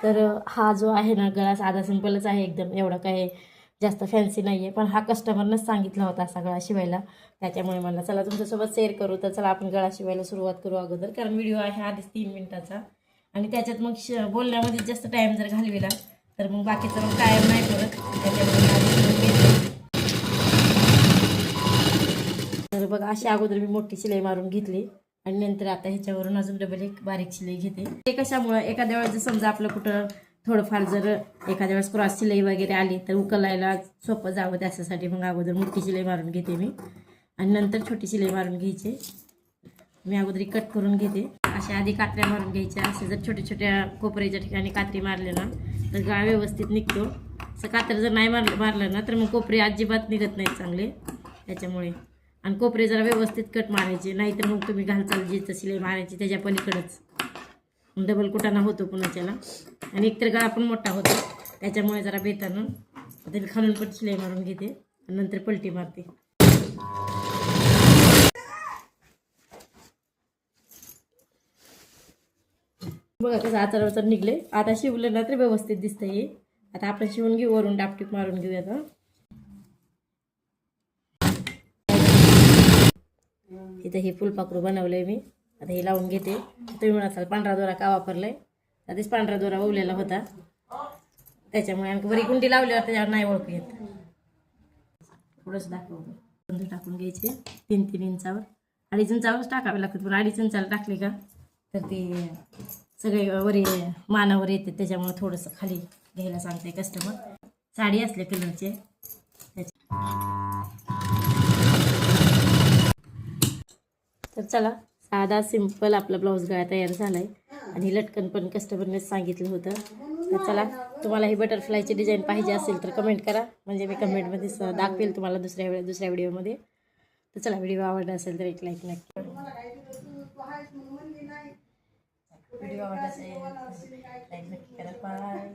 तर हा जो आहे ना गळा साधा सिंपलच आहे एकदम, एवढा काही जास्त फॅन्सी नाही आहे. पण हा कस्टमरनंच सांगितला होता असा गळा शिवायला, त्याच्यामुळे मला चला तुमच्यासोबत शेअर करू. तर चला आपण गळा शिवायला सुरुवात करू अगोदर, कारण व्हिडिओ आहे आधीच 3 मिनिटाचा आणि त्याच्यात मग बोलण्यामध्ये जास्त टाईम जर घालविला तर मग बाकीचं मग कायम नाही करत. त्याच्यामुळे तर बघा अशी अगोदर मी मोठी शिलाई मारून घेतली आणि नंतर आता ह्याच्यावरून अजून डबल एक बारीक शिलाई घेते. ते कशामुळे एखाद्या वेळेस जर समजा आपलं कुठं थोडंफार जर एखाद्या वेळेस क्रॉस शिलाई वगैरे आली तर उकलायला सोपं जावं, त्याच्यासाठी मग अगोदर मोठी शिलाई मारून घेते मी आणि नंतर छोटी शिलाई मारून घ्यायची. मी अगोदर कट करून घेते. अशा आधी कात्र्या मारून घ्यायच्या. असे जर छोट्या छोट्या कोपऱ्याच्या ठिकाणी कात्री मारले ना तर गळा व्यवस्थित निघतो. असं कात्र जर नाही मारलं ना तर मग कोपरे अजिबात निघत नाहीत चांगले. त्याच्यामुळे आणि कोपरे जरा व्यवस्थित कट मारायचे, नाहीतर मग तुम्ही घालचाल जिथं शिलाई मारायची त्याच्या पलीकडंच डबल कुटाणा होतो पुन्हाच्याला आणि एकतर गळा पण मोठा होतो. त्याच्यामुळे जरा बेतानं आता मी खालून पण शिलाई मारून घेते आणि नंतर पलटी मारते. बघा कसं आचार निघले. आता शिवलं ना तर व्यवस्थित दिसतं हे. आता आपण शिवून घेऊ, वरून डापटीप मारून घेऊया. आता इथं हे फुलपाखरू बनवलंय मी, आता हे लावून घेते. तुम्ही म्हणाल पांढरा दोरा का वापरलाय, आधीच पांढरा दोरा ओवलेला होता त्याच्यामुळे. आणि वरी गुंडी लावल्यावर त्याच्यावर नाही ओळखू येत. थोडंसं दाखवतो. बंधू टाकून घ्यायचे 3-3 इंचावर, 2.5 इंचावरच टाकावे लागतात. पण 2.5 इंचाला टाकले का तर ते सगळे वरी मानावर येते, त्याच्यामुळे थोडंसं खाली घ्यायला सांगते कस्टमर. साडी असल्या कलरचे तर चला साधा सिंपल आपला ब्लाऊज गळा तयार झालाय आणि लटकन पण कस्टमरनेच सांगितलं होतं. तर चला तुम्हाला ही बटरफ्लायची डिझाईन पाहिजे असेल तर कमेंट करा, म्हणजे मी कमेंटमध्ये दाखवेल तुम्हाला दुसऱ्या व्हिडिओमध्ये. तर चला व्हिडिओ आवडला असेल तर एक लाईक नक्की. व्हिडिओ आवडला असेल लाईक नक्की करा. बाय.